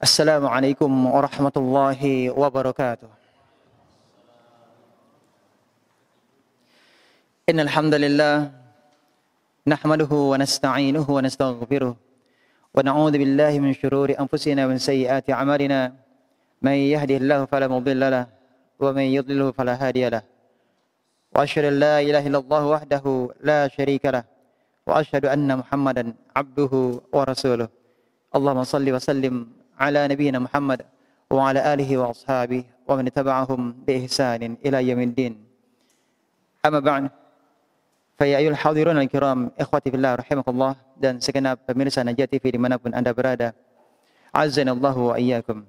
Assalamualaikum warahmatullahi wabarakatuh. Innal hamdalillah nahmaduhu wa nasta'inuhu wa nastaghfiruh wa na'udzu billahi min shururi anfusina wa min sayyiati a'malina. May yahdihillahu fala mudilla lahu wa may yudlilhu fala hadiya lahu. Wa asyhadu an la ilaha illallah wahdahu la syarika lahu wa asyhadu anna Muhammadan 'abduhu wa rasuluh. Allahumma shalli wa sallim ala nabiyyina Muhammad wa ala alihi wa ashabihi wa man tabi'ahum bi ihsanin ila yaumiddin. Amma ba'd. Fa ya ayyuhal hadirun al-kiram, ikhwati fillah rahimakumullah, dan segenap pemirsa Najah TV dimanapun Anda berada. Azzanallahu wa iyyakum.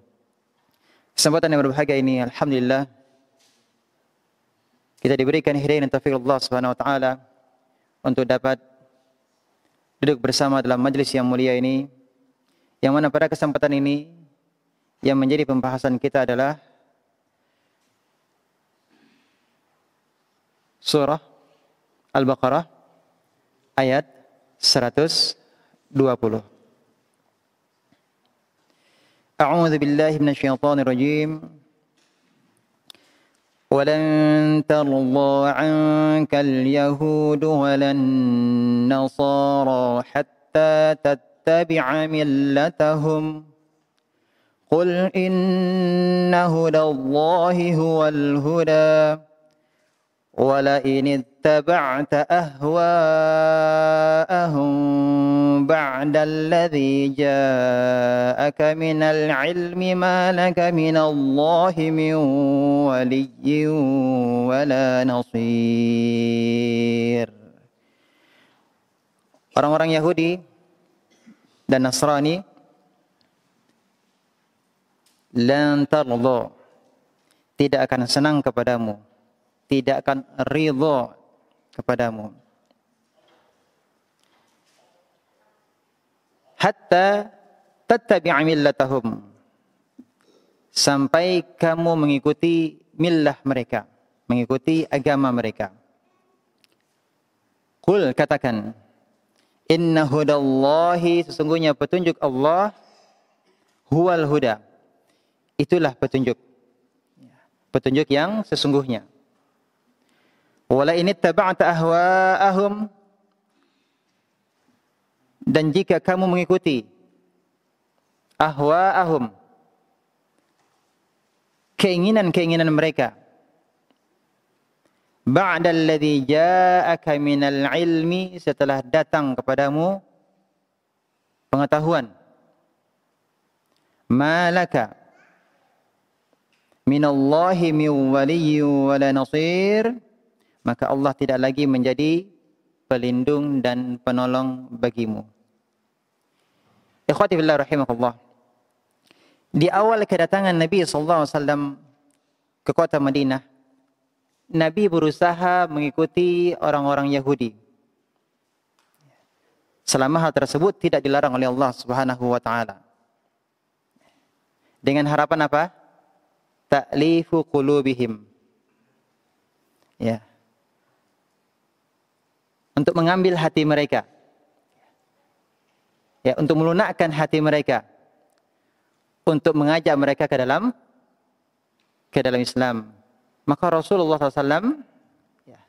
Kesempatan yang berbahagia ini alhamdulillah kita diberikan hidayah dan taufik Allah Subhanahu wa taala untuk dapat duduk bersama dalam majelis yang mulia ini, yang mana pada kesempatan ini yang menjadi pembahasan kita adalah surah Al-Baqarah ayat 120. A'udzu billahi minasyaitonir rajim. Walan tarda 'anka al-yahudu walan nasara hatta tattabi'a millatahum. Qul inna hudallahi huwal huda. وَلَئِنِ اتَّبَعْتَ أَهْوَاءَهُمْ بَعْدَ الَّذِي جَاءَكَ مِنَ الْعِلْمِ مَا لَكَ مِنَ اللَّهِ مِنْ وَلِيٍّ وَلَا نَصِيرٍ. Orang-orang Yahudi dan Nasrani lan tarda, tidak akan senang kepadamu, tidak akan ridha kepadamu, hatta tattabi'a millatahum, sampai kamu mengikuti millah mereka, mengikuti agama mereka. Qul, katakan, inna hudallahi, sesungguhnya petunjuk Allah, huwal huda, itulah petunjuk, petunjuk yang sesungguhnya. Wala in ittaba'ta ahwa'ahum, dan jika kamu mengikuti ahwa'ahum, keinginan-keinginan mereka, ba'da alladhi ja'aka minal ilmi, setelah datang kepadamu pengetahuan, malaka minallahi min waliyyin wala nasir, maka Allah tidak lagi menjadi pelindung dan penolong bagimu. Ikhwati fillah rahimakumullah. Di awal kedatangan Nabi SAW ke kota Madinah, Nabi berusaha mengikuti orang-orang Yahudi. Selama hal tersebut tidak dilarang oleh Allah Subhanahu wa taala. Dengan harapan apa? Ta'lifu qulubihim. Ya. Untuk mengambil hati mereka, ya, untuk melunakkan hati mereka, untuk mengajak mereka ke dalam Islam. Maka Rasulullah SAW ya,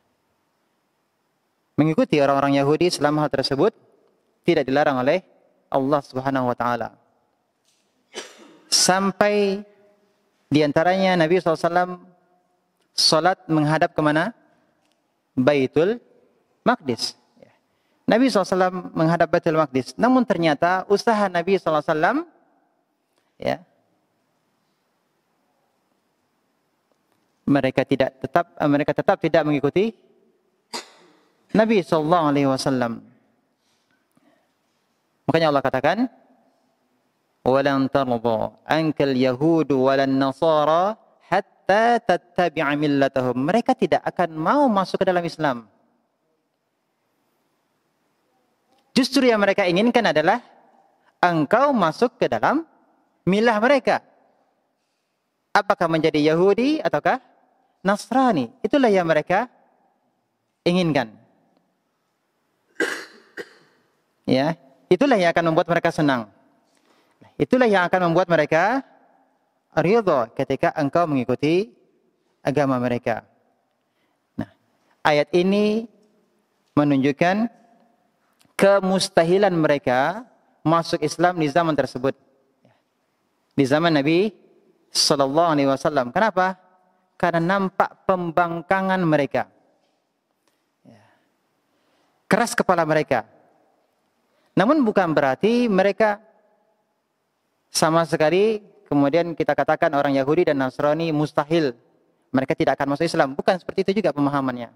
mengikuti orang-orang Yahudi selama hal tersebut tidak dilarang oleh Allah Subhanahu wa taala. Sampai diantaranya Nabi SAW salat menghadap kemana? Baitul Maqdis. Nabi SAW menghadap Baitul Maqdis. Namun ternyata usaha Nabi SAW ya, mereka tetap tidak mengikuti Nabi SAW. Makanya Allah katakan, walan tarda ankal yahudu walan nasara hatta tattabi'a millatahum. Mereka tidak akan mau masuk ke dalam Islam. Justru yang mereka inginkan adalah engkau masuk ke dalam milah mereka. Apakah menjadi Yahudi ataukah Nasrani? Itulah yang mereka inginkan. Ya, itulah yang akan membuat mereka senang. Itulah yang akan membuat mereka ridha ketika engkau mengikuti agama mereka. Nah, ayat ini menunjukkan kemustahilan mereka masuk Islam di zaman tersebut. Di zaman Nabi sallallahu alaihi wasallam. Kenapa? Karena nampak pembangkangan mereka. Keras kepala mereka. Namun bukan berarti mereka sama sekali kemudian kita katakan orang Yahudi dan Nasrani mustahil mereka tidak akan masuk Islam. Bukan seperti itu juga pemahamannya.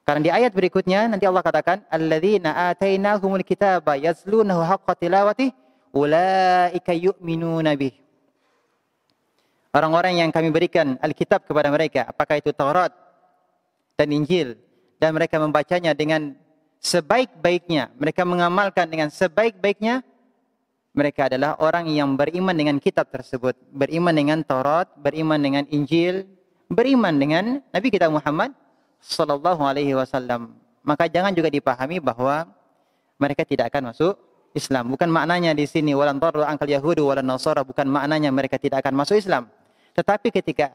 Karena di ayat berikutnya nanti Allah katakan alladzina atainahumul kitaba yatlunahu haqqa tilawati ulaika yu'minuna bih. Orang-orang yang kami berikan Alkitab kepada mereka, apakah itu Taurat dan Injil, dan mereka membacanya dengan sebaik-baiknya, mereka mengamalkan dengan sebaik-baiknya, mereka adalah orang yang beriman dengan kitab tersebut, beriman dengan Taurat, beriman dengan Injil, beriman dengan Nabi kita Muhammad sallallahu alaihi wasallam. Maka jangan juga dipahami bahwa mereka tidak akan masuk Islam. Bukan maknanya di sini walan tarru angkal yahudu walan nasara, bukan maknanya mereka tidak akan masuk Islam. Tetapi ketika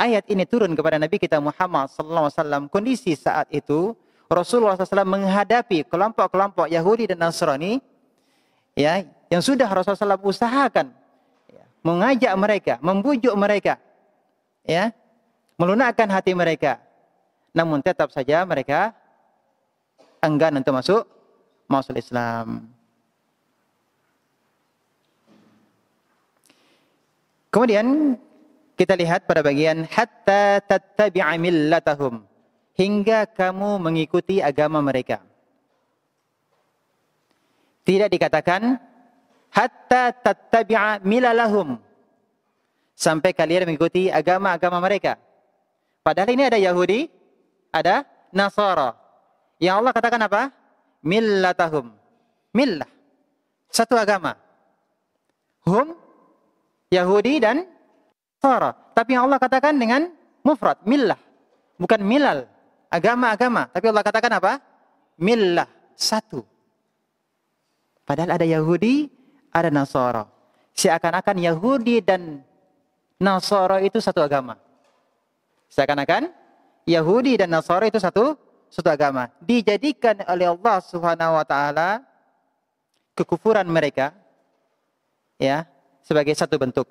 ayat ini turun kepada Nabi kita Muhammad sallallahu alaihi wasallam, kondisi saat itu Rasulullah SAW menghadapi kelompok-kelompok Yahudi dan Nasrani, ya, yang sudah Rasulullah SAW usahakan, ya, mengajak mereka, membujuk mereka, ya, melunakkan hati mereka. Namun tetap saja mereka enggan untuk masuk Islam. Kemudian kita lihat pada bagian hatta tattabi'a millatahum, hingga kamu mengikuti agama mereka. Tidak dikatakan hatta tattabi'a milalahum, sampai kalian mengikuti agama-agama mereka. Padahal ini ada Yahudi, ada Nasara. Yang Allah katakan apa? Millatahum. Millah. Satu agama. Hum, Yahudi dan Nasara. Tapi yang Allah katakan dengan mufrad, millah. Bukan milal, agama-agama. Tapi Allah katakan apa? Millah, satu. Padahal ada Yahudi, ada Nasara. Seakan-akan Yahudi dan Nasara itu satu agama. Seakan-akan Yahudi dan Nasara itu satu agama. Dijadikan oleh Allah Subhanahu wa taala kekufuran mereka, ya, sebagai satu bentuk.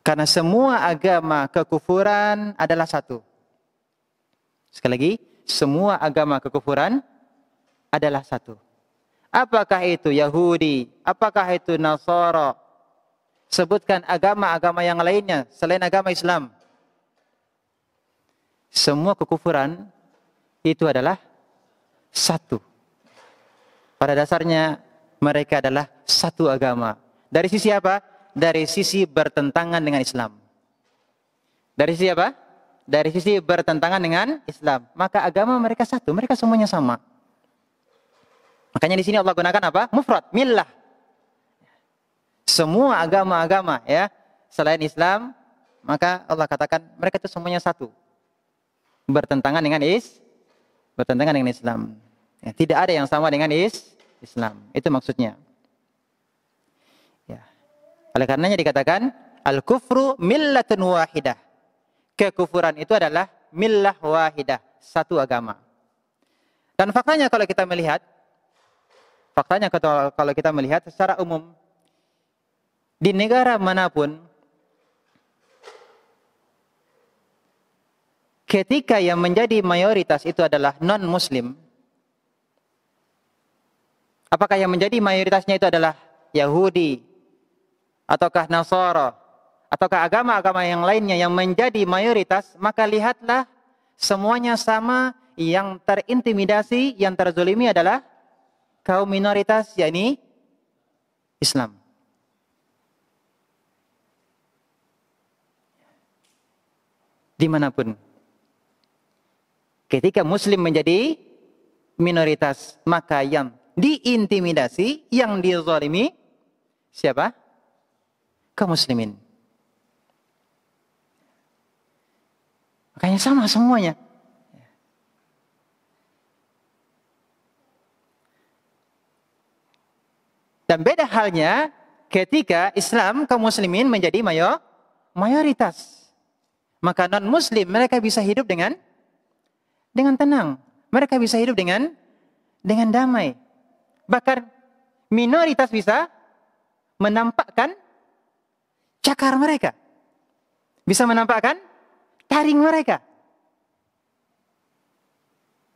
Karena semua agama kekufuran adalah satu. Sekali lagi, semua agama kekufuran adalah satu. Apakah itu Yahudi? Apakah itu Nasara? Sebutkan agama-agama yang lainnya selain agama Islam. Semua kekufuran itu adalah satu. Pada dasarnya mereka adalah satu agama. Dari sisi apa? Dari sisi bertentangan dengan Islam. Dari sisi apa? Dari sisi bertentangan dengan Islam. Maka agama mereka satu, mereka semuanya sama. Makanya di sini Allah gunakan apa? Mufrad, millah. Semua agama-agama, ya, selain Islam, maka Allah katakan mereka itu semuanya satu. Bertentangan dengan Islam. Ya, tidak ada yang sama dengan Islam. Itu maksudnya. Ya. Oleh karenanya dikatakan al-kufru millatun wahidah. Kekufuran itu adalah millah wahidah, satu agama. Dan faktanya kalau kita melihat secara umum di negara manapun, ketika yang menjadi mayoritas itu adalah non-muslim, apakah yang menjadi mayoritasnya itu adalah Yahudi, ataukah Nasara, ataukah agama-agama yang lainnya yang menjadi mayoritas, maka lihatlah semuanya sama, yang terintimidasi, yang terzolimi adalah kaum minoritas, yakni Islam. Dimanapun. Ketika Muslim menjadi minoritas, maka yang diintimidasi, yang dizalimi, siapa? Kaum muslimin. Makanya sama semuanya. Dan beda halnya ketika Islam kaum muslimin menjadi mayoritas, maka non-muslim mereka bisa hidup dengan tenang. Mereka bisa hidup dengan damai. Bahkan minoritas bisa menampakkan cakar mereka. Bisa menampakkan taring mereka.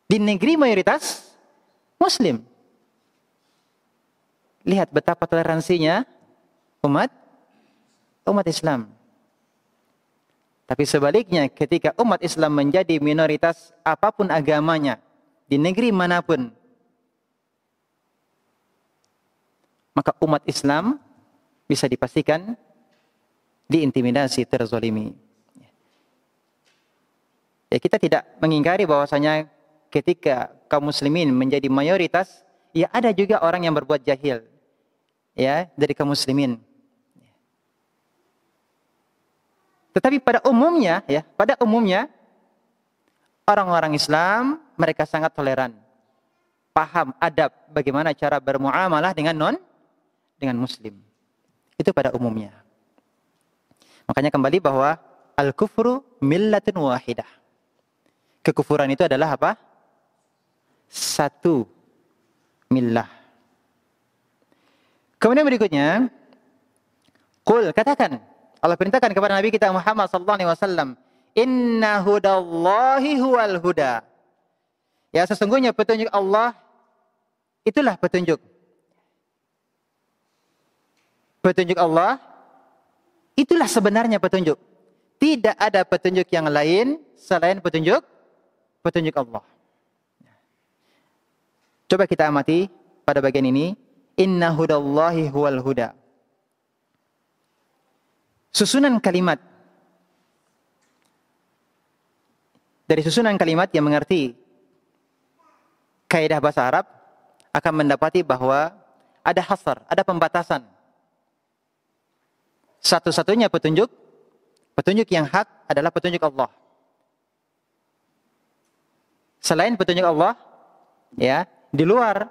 Di negeri mayoritas muslim. Lihat betapa toleransinya umat Islam. Tapi sebaliknya ketika umat Islam menjadi minoritas apapun agamanya di negeri manapun, maka umat Islam bisa dipastikan diintimidasi, terzalimi. Ya, kita tidak mengingkari bahwasanya ketika kaum muslimin menjadi mayoritas, ya ada juga orang yang berbuat jahil, ya, dari kaum muslimin. Tetapi pada umumnya orang-orang Islam mereka sangat toleran, paham adab bagaimana cara bermuamalah dengan muslim. Itu pada umumnya. Makanya kembali bahwa al-kufru millatun wahidah. Kekufuran itu adalah apa? Satu millah. Kemudian berikutnya, qul, katakan, Allah perintahkan kepada Nabi kita Muhammad sallallahu alaihi wasallam, inna hudallahi huwal huda. Ya, sesungguhnya petunjuk Allah itulah petunjuk. Petunjuk Allah itulah sebenarnya petunjuk. Tidak ada petunjuk yang lain selain petunjuk Allah. Coba kita amati pada bagian ini, inna hudallahi huwal huda. Susunan kalimat. Dari susunan kalimat yang mengerti kaidah bahasa Arab akan mendapati bahwa ada hasar, ada pembatasan. Satu-satunya petunjuk yang hak adalah petunjuk Allah. Selain petunjuk Allah, ya, di luar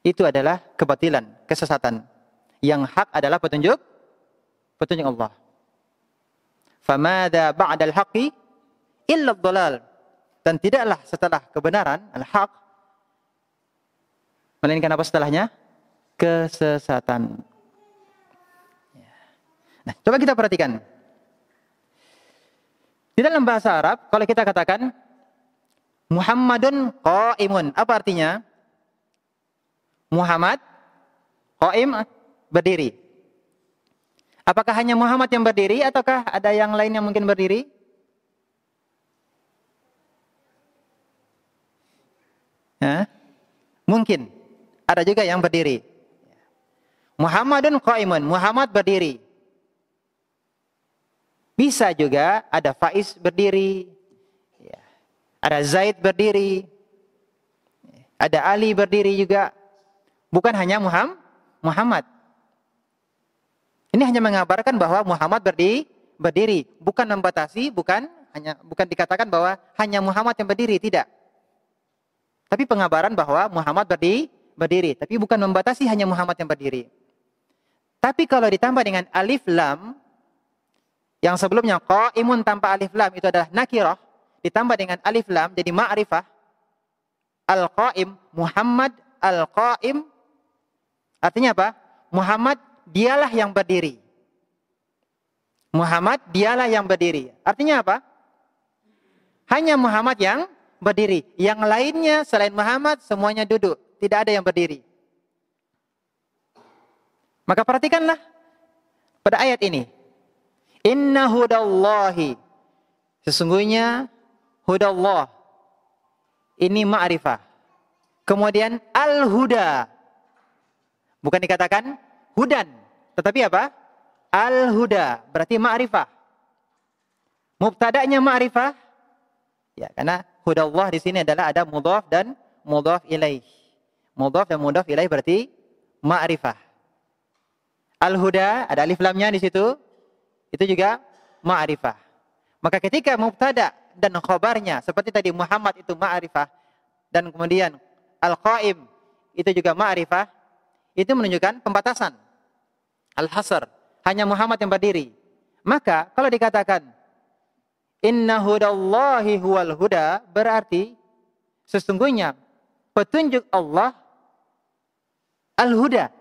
itu adalah kebatilan, kesesatan. Yang hak adalah petunjuk Allah. Famada ba'dal haqqi illa ad-dhalal. Dan tidaklah setelah kebenaran, al-haq, melainkan apa setelahnya? Kesesatan. Nah, coba kita perhatikan. Di dalam bahasa Arab, kalau kita katakan Muhammadun qa'imun, apa artinya? Muhammad qa'im, berdiri. Apakah hanya Muhammad yang berdiri ataukah ada yang lain yang mungkin berdiri? Mungkin. Ada juga yang berdiri. Muhammadun qa'imun, Muhammad berdiri. Bisa juga ada Faiz berdiri. Ada Zaid berdiri. Ada Ali berdiri juga. Bukan hanya Muhammad. Ini hanya mengabarkan bahwa Muhammad berdiri, bukan membatasi, bukan dikatakan bahwa hanya Muhammad yang berdiri, tidak. Tapi pengabaran bahwa Muhammad berdiri, tapi bukan membatasi hanya Muhammad yang berdiri. Tapi kalau ditambah dengan alif lam, yang sebelumnya qaimun tanpa alif lam itu adalah nakirah, ditambah dengan alif lam jadi ma'rifah. Al-qaim, Muhammad al-qaim, artinya apa? Muhammad dialah yang berdiri. Muhammad dialah yang berdiri. Artinya apa? Hanya Muhammad yang berdiri. Yang lainnya selain Muhammad semuanya duduk. Tidak ada yang berdiri. Maka perhatikanlah pada ayat ini. Inna hudallahi. Sesungguhnya hudallah. Ini ma'rifah. Kemudian al-huda. Bukan dikatakan hudan. Tetapi apa? Al-huda, berarti ma'rifah. Mubtada'nya ma'rifah. Ya, karena hudallah di sini adalah ada mudhaf dan mudhaf ilaih. Mudhaf dan mudhaf ilaih berarti ma'rifah. Al-huda, ada alif lamnya di situ. Itu juga ma'rifah. Maka ketika mubtada dan khabarnya seperti tadi Muhammad itu ma'rifah dan kemudian al-qaim itu juga ma'rifah, itu menunjukkan pembatasan. Al-hasr, hanya Muhammad yang berdiri. Maka kalau dikatakan inna hudallahi huwal huda, berarti sesungguhnya petunjuk Allah al-huda.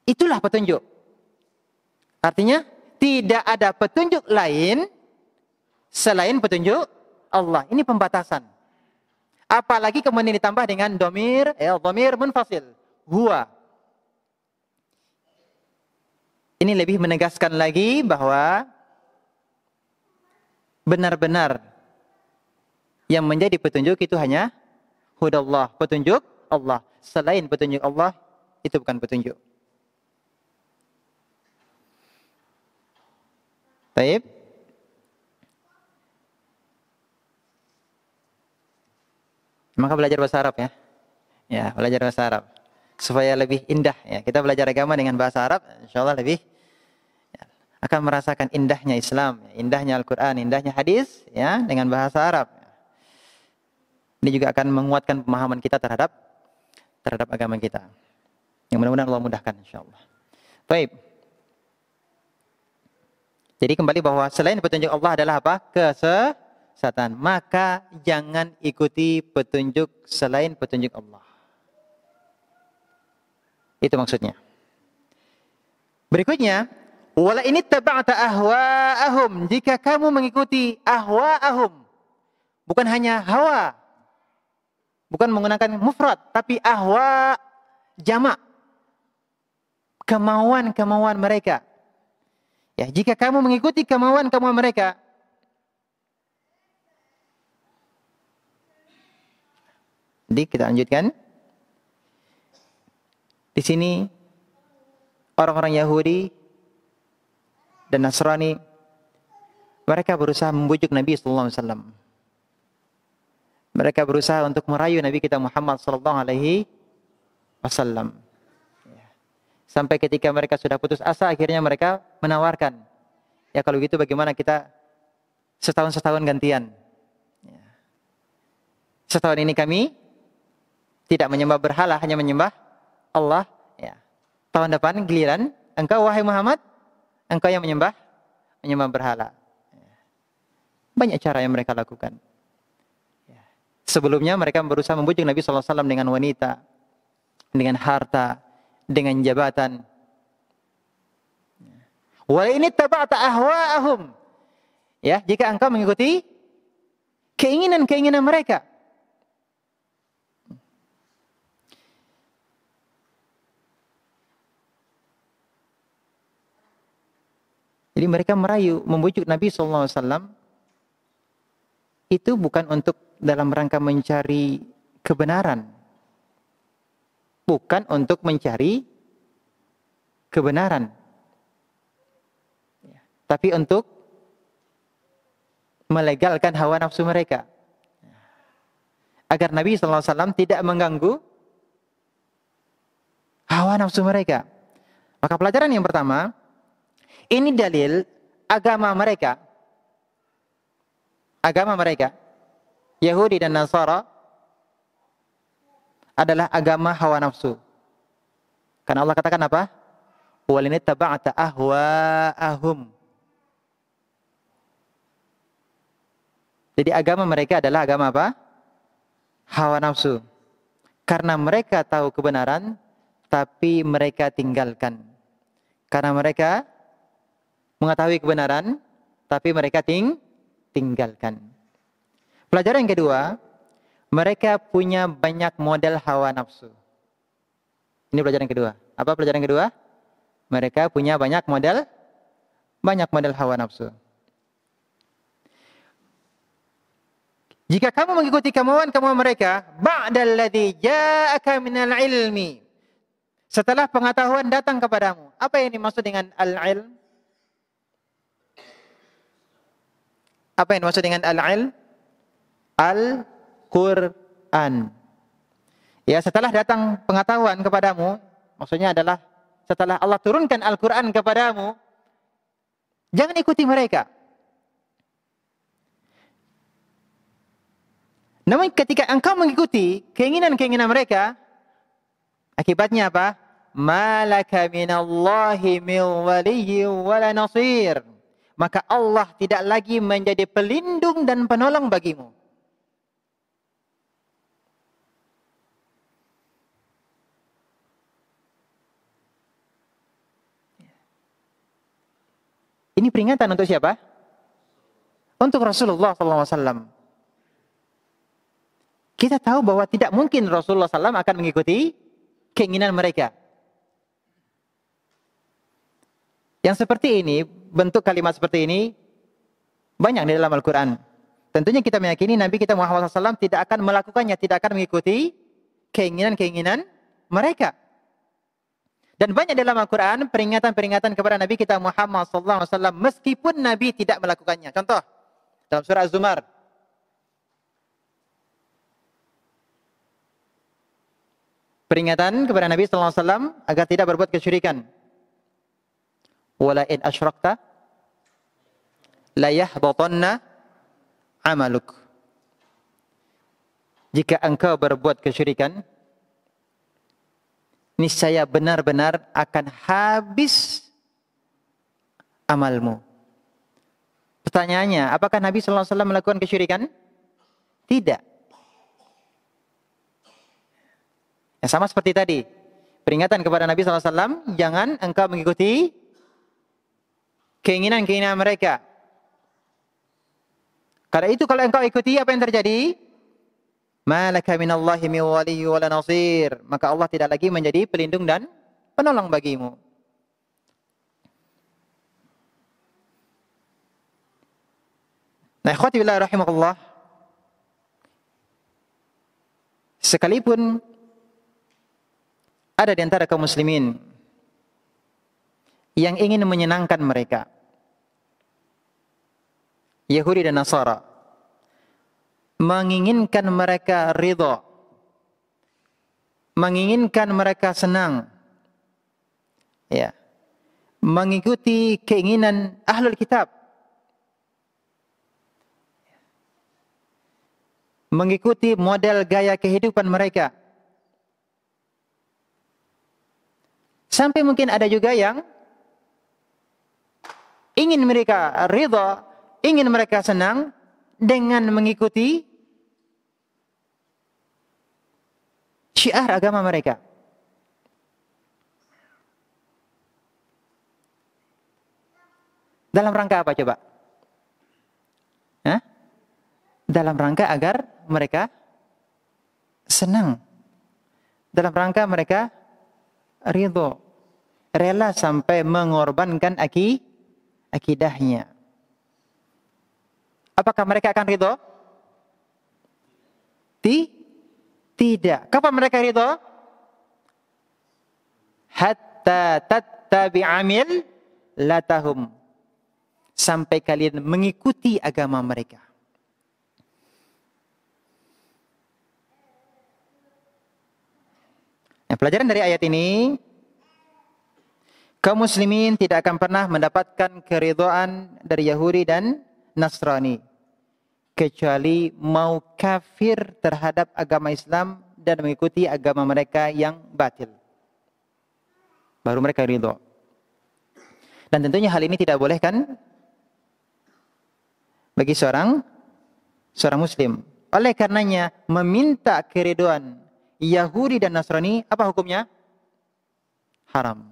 Itulah petunjuk. Artinya tidak ada petunjuk lain selain petunjuk Allah. Ini pembatasan. Apalagi kemudian ditambah dengan dhamir munfasil, huwa. Ini lebih menegaskan lagi bahwa benar-benar yang menjadi petunjuk itu hanya hudallah, petunjuk Allah. Selain petunjuk Allah, itu bukan petunjuk. Baik. Maka belajar bahasa Arab ya. Ya, belajar bahasa Arab. Supaya lebih indah ya. Kita belajar agama dengan bahasa Arab, insyaallah lebih ya, akan merasakan indahnya Islam, indahnya Al-Qur'an, indahnya hadis ya dengan bahasa Arab. Ini juga akan menguatkan pemahaman kita terhadap agama kita. Yang mudah-mudahan Allah mudahkan insyaallah. Baik. Jadi kembali bahwa selain petunjuk Allah adalah apa? Kesesatan. Maka jangan ikuti petunjuk selain petunjuk Allah. Itu maksudnya. Berikutnya, wala ini taba'ta ahwa'ahum, jika kamu mengikuti ahwa'ahum, bukan hanya hawa, bukan menggunakan mufrad, tapi ahwa jamak, kemauan-kemauan mereka. Ya, jika kamu mengikuti kemauan-kemauan mereka, jadi kita lanjutkan. Di sini orang-orang Yahudi dan Nasrani mereka berusaha membujuk Nabi sallallahu alaihi wasallam. Mereka berusaha untuk merayu Nabi kita Muhammad sallallahu alaihi wasallam. Sampai ketika mereka sudah putus asa, akhirnya mereka menawarkan, ya kalau gitu bagaimana kita setahun gantian. Setahun ini kami tidak menyembah berhala, hanya menyembah Allah. Ya. Tahun depan giliran engkau wahai Muhammad, engkau yang menyembah berhala. Banyak cara yang mereka lakukan. Sebelumnya mereka berusaha membujuk Nabi SAW dengan wanita, dengan harta, dengan jabatan. Wa ini taba'ta ahwa'ahum. Ya, jika engkau mengikuti keinginan-keinginan mereka. Jadi mereka merayu, membujuk Nabi SAW itu bukan untuk dalam rangka mencari kebenaran. Bukan untuk mencari kebenaran. Tapi untuk melegalkan hawa nafsu mereka. Agar Nabi SAW tidak mengganggu hawa nafsu mereka. Maka pelajaran yang pertama, ini dalil agama mereka, Yahudi dan Nasara, adalah agama hawa nafsu. Karena Allah katakan apa? Walin taba'ta ahwa'ahum. Jadi agama mereka adalah agama apa? Hawa nafsu. Karena mereka tahu kebenaran, tapi mereka tinggalkan. Karena mereka mengetahui kebenaran, tapi mereka tinggalkan. Pelajaran yang kedua, mereka punya banyak model hawa nafsu. Ini pelajaran kedua. Apa pelajaran kedua? Mereka punya banyak model hawa nafsu. Jika kamu mengikuti kemauan-kemauan mereka, ba'dalladzi ja'aka minal ilmi, setelah pengetahuan datang kepadamu. Apa yang dimaksud dengan al-ilm? Apa yang dimaksud dengan al-ilm? Al-Quran. Ya, setelah datang pengetahuan kepadamu, maksudnya adalah setelah Allah turunkan Al-Quran kepadamu, jangan ikuti mereka. Namun ketika engkau mengikuti keinginan-keinginan mereka, akibatnya apa? malaka minallahi min waliyyin wala nasir. Maka Allah tidak lagi menjadi pelindung dan penolong bagimu. Ini peringatan untuk siapa? Untuk Rasulullah SAW. Kita tahu bahwa tidak mungkin Rasulullah SAW akan mengikuti keinginan mereka. Yang seperti ini, bentuk kalimat seperti ini, banyak di dalam Al-Quran. Tentunya kita meyakini Nabi kita Muhammad SAW tidak akan melakukannya, tidak akan mengikuti keinginan-keinginan mereka. Dan banyak dalam Al-Quran peringatan-peringatan kepada Nabi kita Muhammad SAW meskipun Nabi tidak melakukannya. Contoh, dalam surah Az-Zumar. Peringatan kepada Nabi SAW agar tidak berbuat kesyirikan. Wala in asyrakta la yahbatanna amaluk. Jika engkau berbuat kesyirikan, niscaya benar-benar akan habis amalmu. Pertanyaannya, apakah Nabi SAW melakukan kesyirikan? Tidak. Ya, sama seperti tadi. Peringatan kepada Nabi SAW, jangan engkau mengikuti keinginan-keinginan mereka. Karena itu kalau engkau ikuti, apa yang terjadi? Malaka minallahi min waliyyin wala nasir. Maka Allah tidak lagi menjadi pelindung dan penolong bagimu. Nah, ikhwati billah rahimakumullah. Sekalipun ada di antara kaum muslimin yang ingin menyenangkan mereka, Yahudi dan Nasara, menginginkan mereka ridha, menginginkan mereka senang, ya, mengikuti keinginan ahlul kitab, mengikuti model gaya kehidupan mereka. Sampai mungkin ada juga yang ingin mereka ridha, ingin mereka senang dengan mengikuti syiar agama mereka. Dalam rangka apa coba? Hah? Dalam rangka agar mereka senang. Dalam rangka mereka ridho, rela sampai mengorbankan akidahnya. Apakah mereka akan ridho? Tidak. Kapan mereka ridho? Hatta tattabi'a millatahum. Sampai kalian mengikuti agama mereka. Nah, pelajaran dari ayat ini, kaum muslimin tidak akan pernah mendapatkan keridhaan dari Yahudi dan Nasrani kecuali mau kafir terhadap agama Islam dan mengikuti agama mereka yang batil. Baru mereka ridho. Dan tentunya hal ini tidak boleh kan bagi seorang muslim. Oleh karenanya meminta keridhaan Yahudi dan Nasrani, apa hukumnya? Haram.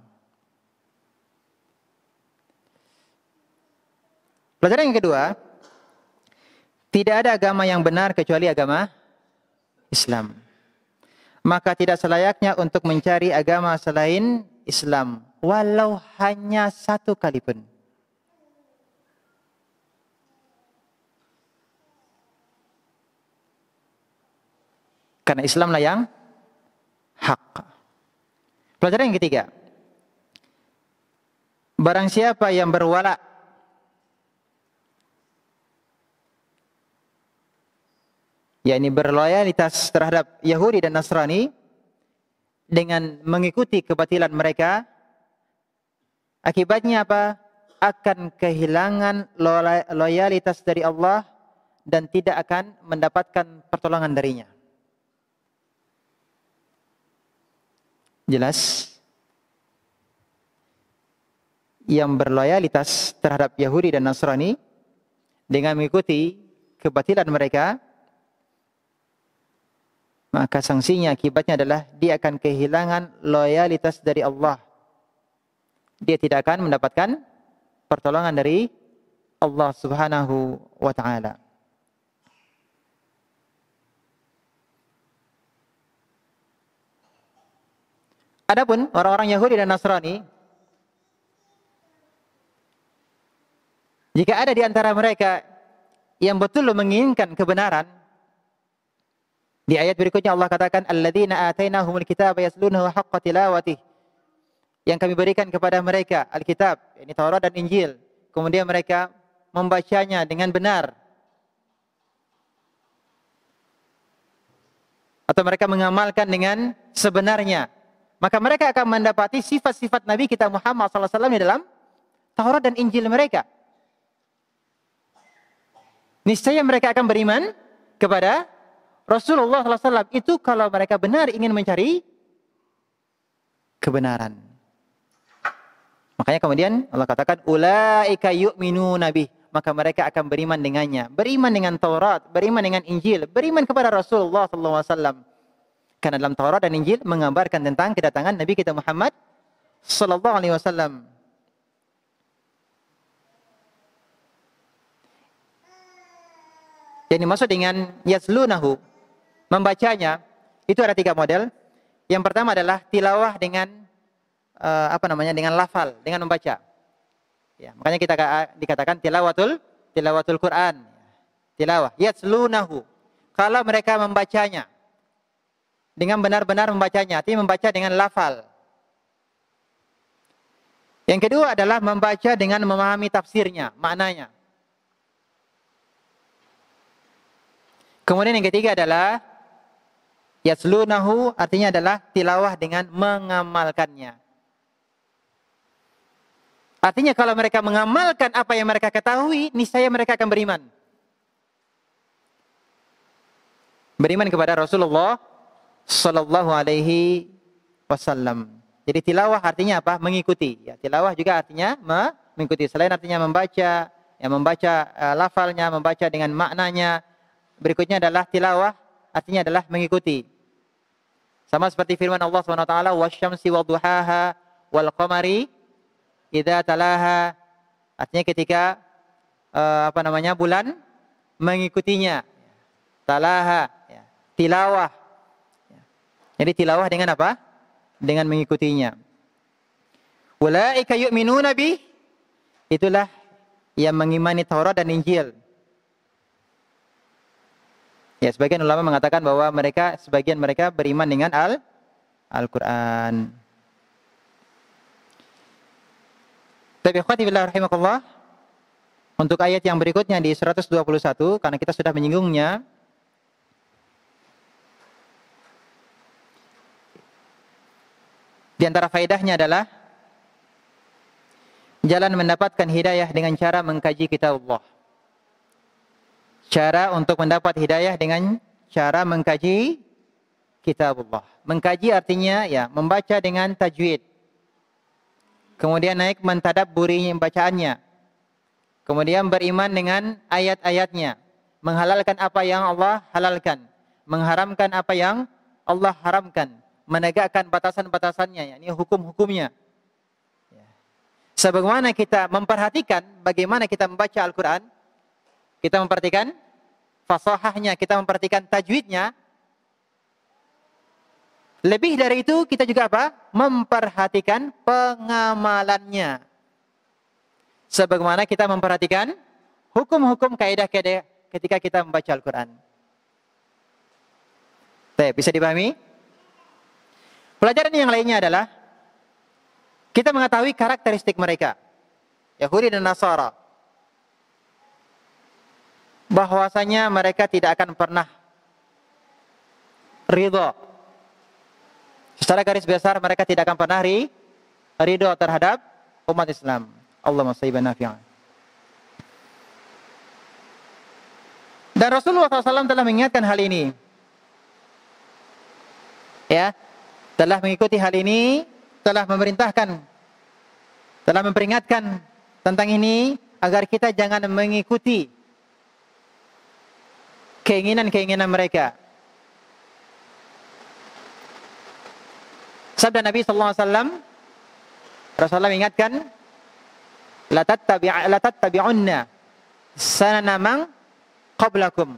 Pelajaran yang kedua, tidak ada agama yang benar kecuali agama Islam. Maka tidak selayaknya untuk mencari agama selain Islam, walau hanya satu kali pun. Karena Islamlah yang hak. Pelajaran yang ketiga, barang siapa yang berwala, yakni berloyalitas terhadap Yahudi dan Nasrani dengan mengikuti kebatilan mereka, akibatnya apa? Akan kehilangan loyalitas dari Allah dan tidak akan mendapatkan pertolongan darinya. Jelas? yang berloyalitas terhadap Yahudi dan Nasrani dengan mengikuti kebatilan mereka, maka sanksinya, akibatnya adalah dia akan kehilangan loyalitas dari Allah. Dia tidak akan mendapatkan pertolongan dari Allah Subhanahu wa taala. Adapun orang-orang Yahudi dan Nasrani, jika ada di antara mereka yang betul menginginkan kebenaran, di ayat berikutnya Allah katakan, alladzina atainahumul kitaba yatlunahu haqqa tilawatih, yang kami berikan kepada mereka Alkitab, ini Taurat dan Injil, kemudian mereka membacanya dengan benar, atau mereka mengamalkan dengan sebenarnya, maka mereka akan mendapati sifat-sifat Nabi kita Muhammad SAW di dalam Taurat dan Injil mereka. Niscaya mereka akan beriman kepada Rasulullah SAW. Itu kalau mereka benar ingin mencari kebenaran. Makanya kemudian Allah katakan, ulaika yu'minuna bih, maka mereka akan beriman dengannya, beriman dengan Taurat, beriman dengan Injil, beriman kepada Rasulullah SAW. Karena dalam Taurat dan Injil mengabarkan tentang kedatangan Nabi kita Muhammad sallallahu alaihi wasallam. Yang dimaksud dengan yatlunahu, membacanya, itu ada 3 model. Yang pertama adalah tilawah dengan dengan lafal, dengan membaca. Ya, makanya kita dikatakan tilawatul Quran. Tilawah, yatlunahu. Kalau mereka membacanya dengan benar-benar membacanya, artinya membaca dengan lafal. Yang kedua adalah membaca dengan memahami tafsirnya, maknanya. Kemudian yang ketiga adalah yatlunahu, artinya adalah tilawah dengan mengamalkannya. Artinya kalau mereka mengamalkan apa yang mereka ketahui, niscaya mereka akan beriman. Beriman kepada Rasulullah sallallahu alaihi wasallam. Jadi tilawah artinya apa? Mengikuti. Ya, tilawah juga artinya mengikuti. Selain artinya membaca, ya membaca lafalnya, membaca dengan maknanya. Berikutnya adalah tilawah, artinya adalah mengikuti. Sama seperti firman Allah Subhanahu wa taala, wasyamsi wadduhaha wal qamari idza talaha. Artinya ketika bulan mengikutinya. Talaha, ya, tilawah. Jadi tilawah dengan apa? Dengan mengikutinya. Ulaika yu'minuna bih, itulah yang mengimani Taurat dan Injil. Ya, sebagian ulama mengatakan bahwa sebagian mereka beriman dengan Al-Quran. Tapi ikhwati billah rahimakumullah, untuk ayat yang berikutnya di 121, karena kita sudah menyinggungnya, di antara faedahnya adalah jalan mendapatkan hidayah dengan cara mengkaji kitab Allah. Cara untuk mendapat hidayah dengan cara mengkaji kitab Allah. Mengkaji artinya ya membaca dengan tajwid. Kemudian naik mentadabburi bacaannya. Kemudian beriman dengan ayat-ayatnya. Menghalalkan apa yang Allah halalkan. Mengharamkan apa yang Allah haramkan. Menegakkan batasan-batasannya, yakni hukum-hukumnya. Sebagaimana kita memperhatikan bagaimana kita membaca Al-Quran, kita memperhatikan fasahahnya, kita memperhatikan tajwidnya. Lebih dari itu kita juga apa? Memperhatikan pengamalannya. Sebagaimana kita memperhatikan hukum-hukum kaidah-kaidah ketika kita membaca Al-Quran. Bisa dipahami? Pelajaran yang lainnya adalah kita mengetahui karakteristik mereka, Yahudi dan Nasara, bahwasanya mereka tidak akan pernah ridho. Secara garis besar mereka tidak akan pernah ridho terhadap umat Islam. Allahumma shayban nafi'an. Dan Rasulullah SAW telah mengingatkan hal ini. Ya, telah mengikuti hal ini, telah memerintahkan telah memperingatkan tentang ini agar kita jangan mengikuti keinginan-keinginan mereka. Sabda Nabi sallallahu alaihi wasallam, Rasulullah mengingatkan, la tattabi'unna sanana man qablakum.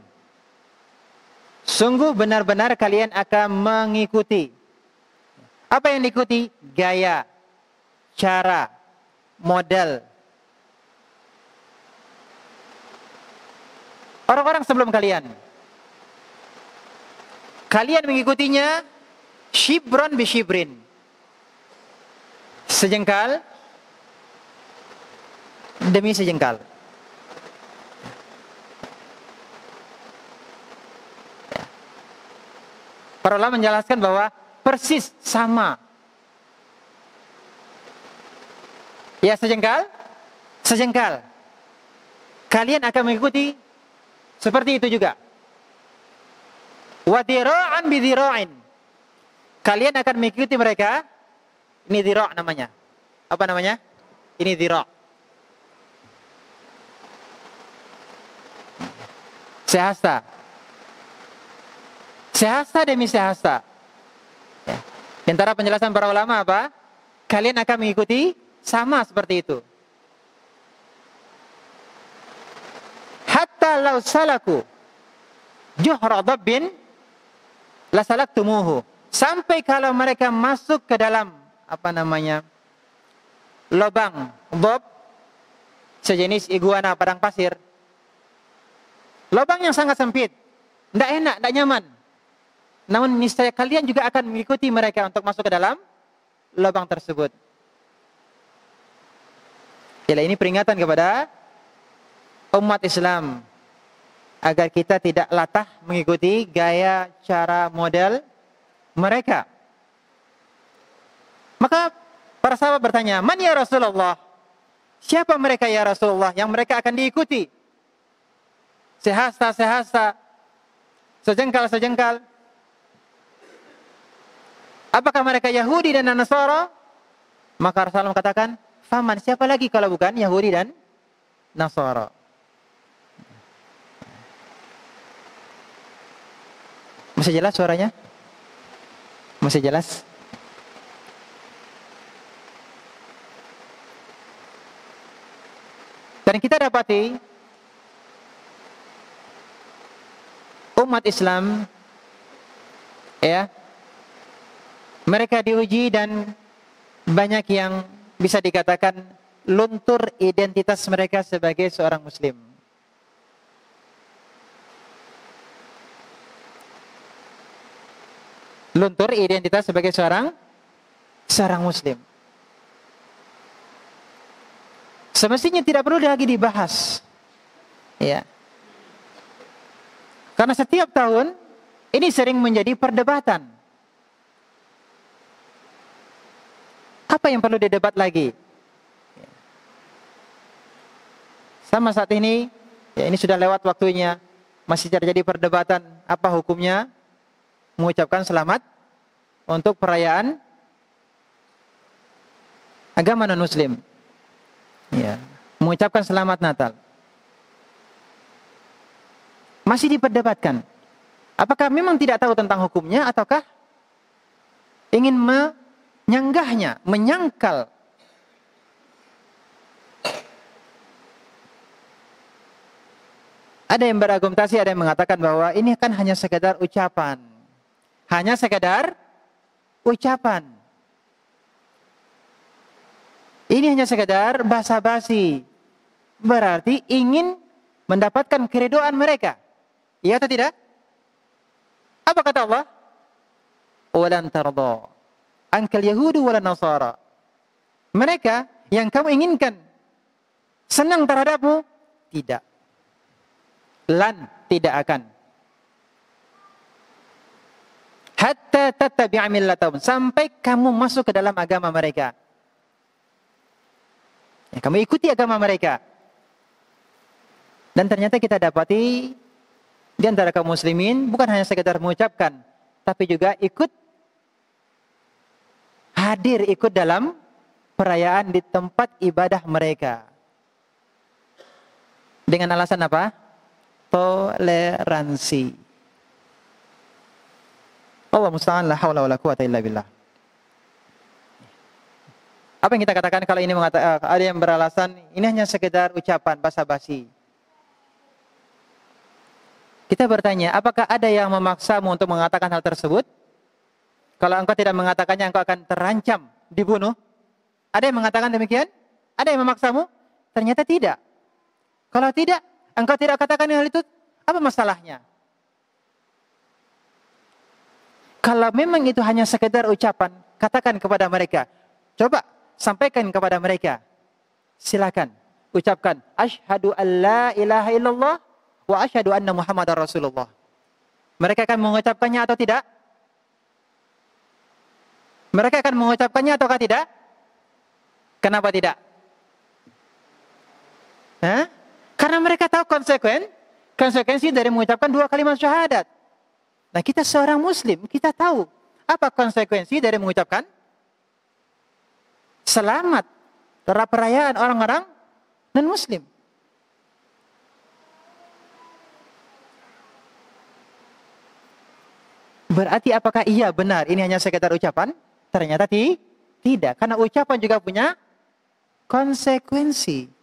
Sungguh benar-benar kalian akan mengikuti. Apa yang diikuti? Gaya, cara, model orang-orang sebelum kalian. Kalian mengikutinya shibron bi shibrin, sejengkal demi sejengkal. Para ulama menjelaskan bahwa persis sama. Ya, sejengkal. Kalian akan mengikuti seperti itu juga. Wa dhira'an bi dhira'in. Kalian akan mengikuti mereka. Ini dhira' namanya. Apa namanya? Ini dhira'. Sehasta. Sehasta demi sehasta. Ya. Di antara penjelasan para ulama apa? Kalian akan mengikuti sama seperti itu. Hatta law salaku juhra dabbin la salaktumuhu. Sampai kalau mereka masuk ke dalam lubang dab, sejenis iguana padang pasir. Lubang yang sangat sempit, tidak enak, tidak nyaman. Namun niscaya kalian juga akan mengikuti mereka untuk masuk ke dalam lubang tersebut. Jadi ini peringatan kepada umat Islam agar kita tidak latah mengikuti gaya, cara, model mereka. Maka para sahabat bertanya, "Man ya Rasulullah?" Siapa mereka ya Rasulullah yang mereka akan diikuti? Sehasta, sejengkal. Apakah mereka Yahudi dan Nasara? Maka Rasulullah katakan, "Faman, siapa lagi kalau bukan Yahudi dan Nasara?" Masih jelas suaranya? Masih jelas? Dan kita dapati umat Islam, ya, mereka diuji dan banyak yang bisa dikatakan luntur identitas mereka sebagai seorang Muslim. Luntur identitas sebagai seorang Muslim. Semestinya tidak perlu lagi dibahas, ya. Karena setiap tahun ini sering menjadi perdebatan. Apa yang perlu didebat lagi? Sama saat ini, ya ini sudah lewat waktunya, masih terjadi perdebatan apa hukumnya mengucapkan selamat untuk perayaan agama non-Muslim. Ya, mengucapkan selamat Natal. Masih diperdebatkan. Apakah memang tidak tahu tentang hukumnya ataukah ingin menyanggahnya, menyangkal? Ada yang berargumentasi, ada yang mengatakan bahwa ini kan hanya sekedar ucapan. Hanya sekedar ucapan. Ini hanya sekedar basa-basi. Berarti ingin mendapatkan keridoan mereka. Iya atau tidak? Apa kata Allah? Walan tarda ankal yahudu walan nasara. Mereka yang kamu inginkan senang terhadapmu, tidak. Lan, tidak akan. Hatta tattabi'a millatahum, sampai kamu masuk ke dalam agama mereka. Ya, kamu ikuti agama mereka. Dan ternyata kita dapati di antara kaum muslimin bukan hanya sekedar mengucapkan, tapi juga ikut hadir, ikut dalam perayaan di tempat ibadah mereka. Dengan alasan apa? Toleransi. Allah musta'an, la haula wala quwata illa billah. Apa yang kita katakan kalau ini ada yang beralasan ini hanya sekedar ucapan basa-basi. Kita bertanya, apakah ada yang memaksamu untuk mengatakan hal tersebut? Kalau engkau tidak mengatakannya, engkau akan terancam dibunuh. Ada yang mengatakan demikian? Ada yang memaksamu? Ternyata tidak. Kalau tidak, engkau tidak katakan hal itu, apa masalahnya? Kalau memang itu hanya sekedar ucapan, katakan kepada mereka. Coba sampaikan kepada mereka. Silakan ucapkan asyhadu alla ilaha illallah wa asyhadu anna Muhammadar Rasulullah. Mereka akan mengucapkannya atau tidak? Mereka akan mengucapkannya ataukah tidak? Kenapa tidak? Karena mereka tahu konsekuensi dari mengucapkan dua kalimat syahadat. Nah, kita seorang muslim, kita tahu apa konsekuensi dari mengucapkan selamat terhadap perayaan orang-orang non-muslim. Berarti apakah iya benar ini hanya sekedar ucapan? Ternyata tidak, karena ucapan juga punya konsekuensi.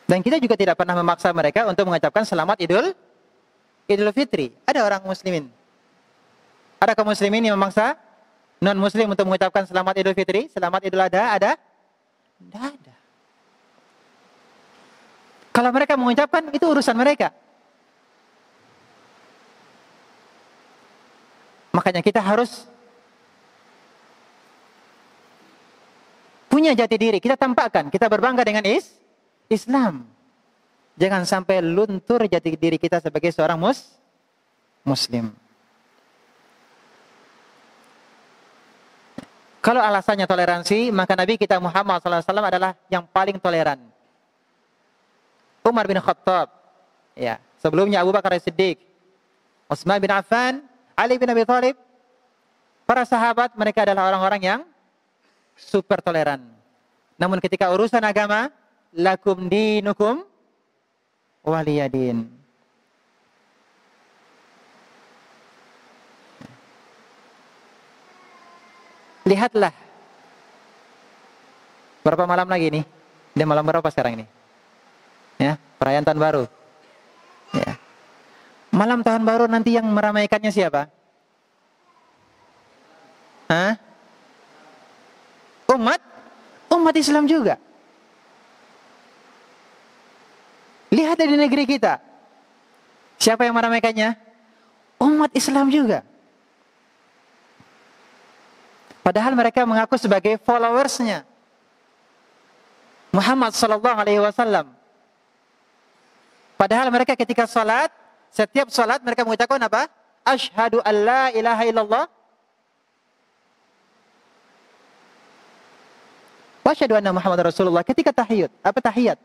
Dan kita juga tidak pernah memaksa mereka untuk mengucapkan selamat Idul Fitri. Ada orang muslimin. Ada kaum muslimin yang memaksa non-muslim untuk mengucapkan selamat Idul Fitri, selamat Idul Adha, ada? Tidak ada. Kalau mereka mengucapkan, itu urusan mereka. Makanya kita harus punya jati diri. Kita tampakkan, kita berbangga dengan Islam. Jangan sampai luntur jati diri kita sebagai seorang muslim. Kalau alasannya toleransi, maka Nabi kita Muhammad SAW adalah yang paling toleran. Umar bin Khattab, ya, sebelumnya Abu Bakar As-Siddiq, Utsman bin Affan, Ali bin Abi Thalib, para sahabat mereka adalah orang-orang yang super toleran. Namun ketika urusan agama, lakum dinukum waliyadin. Lihatlah berapa malam lagi nih? Dia malam berapa sekarang ini? Ya, perayaan tahun baru. Ya. Malam tahun baru nanti yang meramaikannya siapa? Umat Islam juga. Lihat di negeri kita. Siapa yang meramaikannya? Umat Islam juga. Padahal mereka mengaku sebagai followersnya Muhammad sallallahu alaihi wasallam. Padahal mereka ketika salat, setiap salat mereka mengucapkan apa? Asyhadu an la ilaha illallah wa asyhadu anna Muhammadar Rasulullah. Ketika tahiyat,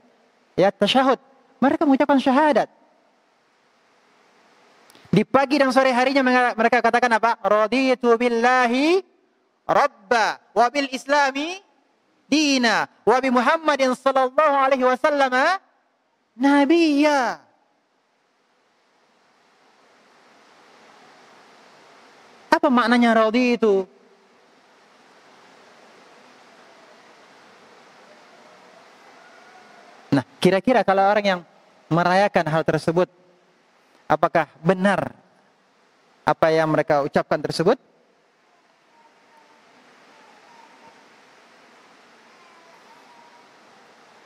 ya, tasyahud, mereka mengucapkan syahadat. Di pagi dan sore harinya mereka katakan apa? Raditu billahi rabba wa bil islami dina wa bi Muhammadin sallallahu alaihi wasallam nabiyya. Apa maknanya raditu? Nah, kira-kira kalau orang yang merayakan hal tersebut, apakah benar apa yang mereka ucapkan tersebut?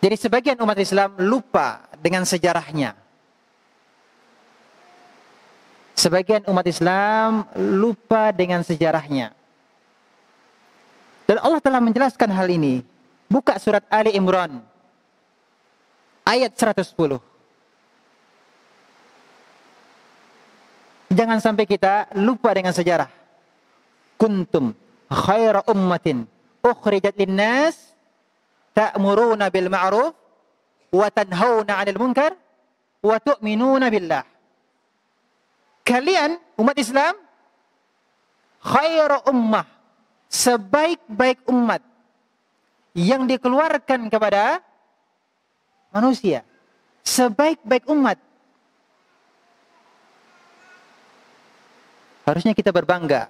Jadi sebagian umat Islam lupa dengan sejarahnya. Sebagian umat Islam lupa dengan sejarahnya. Dan Allah telah menjelaskan hal ini. Buka surat Ali Imran ayat 110. Jangan sampai kita lupa dengan sejarah. Kuntum khaira ummatin ukhrijat linnas ta'muruna bil ma'ruf wa tanhauna 'anil munkar wa tu'minuna billah. Kalian umat Islam khairu ummah, sebaik-baik umat yang dikeluarkan kepada manusia, sebaik-baik umat. Harusnya kita berbangga,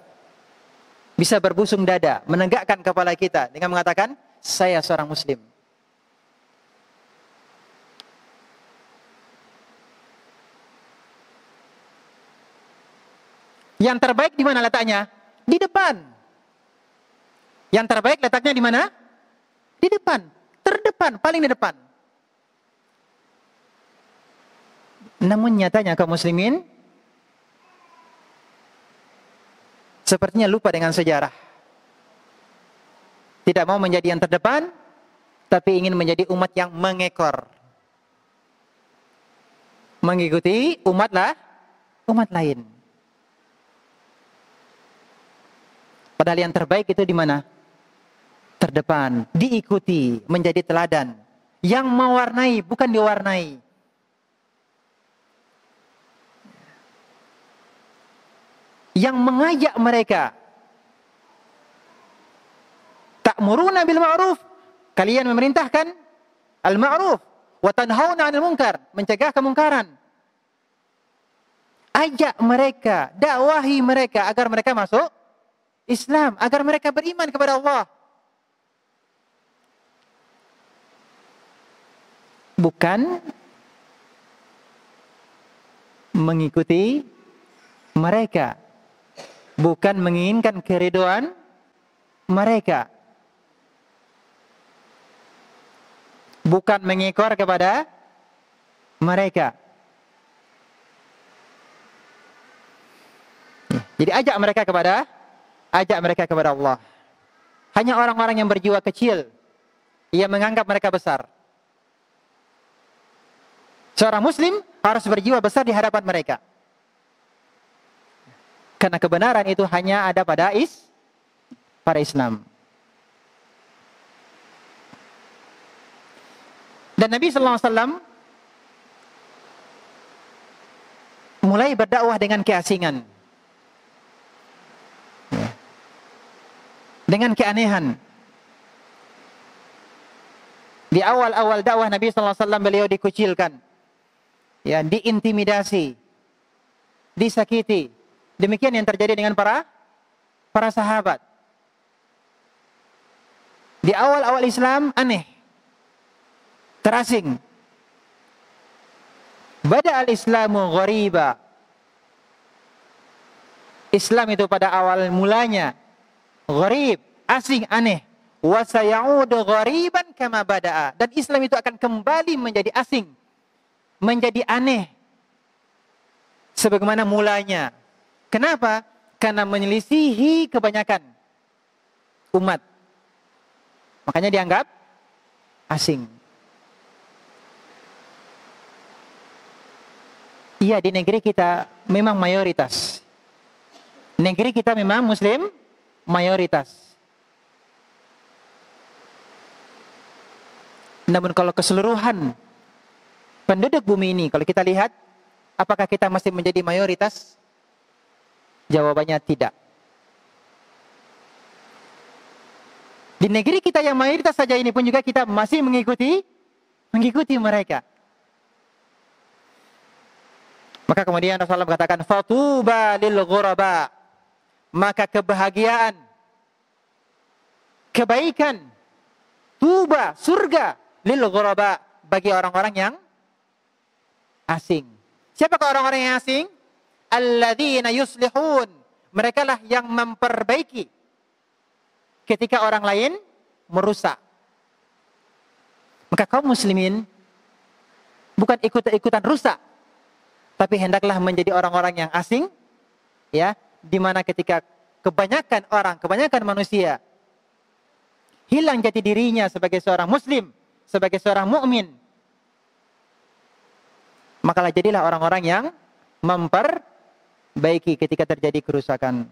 bisa berbusung dada, menegakkan kepala kita dengan mengatakan, saya seorang muslim. Yang terbaik di mana letaknya? Di depan. Yang terbaik letaknya di mana? Di depan. Terdepan, paling di depan. Namun nyatanya kaum muslimin sepertinya lupa dengan sejarah. Tidak mau menjadi yang terdepan, tapi ingin menjadi umat yang mengekor. Mengikuti umat lain. Padahal yang terbaik itu di mana? Terdepan, diikuti, menjadi teladan. Yang mewarnai, bukan diwarnai. Yang mengajak mereka. Ta'muruna bil ma'ruf. Kalian memerintahkan al-ma'ruf. Wa tanhauna 'anil munkar. Mencegah kemungkaran. Ajak mereka, dakwahi mereka agar mereka masuk Islam, agar mereka beriman kepada Allah. Bukan mengikuti mereka, bukan menginginkan keridhaan mereka, bukan mengekor kepada mereka. Jadi ajak mereka kepada Allah. Hanya orang-orang yang berjiwa kecil yang menganggap mereka besar. Seorang muslim harus berjiwa besar di hadapan mereka. Karena kebenaran itu hanya ada pada Islam. Dan Nabi sallallahu alaihi wasallam mulai berdakwah dengan keasingan. Dengan keanehan. Di awal-awal dakwah Nabi sallallahu alaihi wasallam beliau dikucilkan. Ya, diintimidasi, disakiti. Demikian yang terjadi dengan para sahabat. Di awal-awal Islam aneh, terasing. Bada al-Islamu ghariba. Islam itu pada awal mulanya gharib, asing, aneh. Wa sayaudu ghariban kama bada'a. Dan Islam itu akan kembali menjadi asing, menjadi aneh sebagaimana mulanya. Kenapa? Karena menyelisihi kebanyakan umat. Makanya dianggap asing. Iya, di negeri kita memang mayoritas. Negeri kita memang muslim mayoritas. Namun kalau keseluruhan penduduk bumi ini, kalau kita lihat, apakah kita masih menjadi mayoritas? Jawabannya tidak. Di negeri kita yang mayoritas saja ini pun juga kita masih mengikuti mereka. Maka kemudian Rasulullah mengatakan, fatuba lil ghuraba. Maka kebahagiaan, kebaikan, tuba, surga, lil ghuraba, bagi orang-orang yang asing. Siapakah orang-orang yang asing? Alladzina yuslihun. Mereka lah yang memperbaiki ketika orang lain merusak. Maka kaum muslimin bukan ikut-ikutan rusak, tapi hendaklah menjadi orang-orang yang asing, ya, di mana ketika kebanyakan orang, kebanyakan manusia hilang jati dirinya sebagai seorang muslim, sebagai seorang mukmin, maka jadilah orang-orang yang memperbaiki ketika terjadi kerusakan.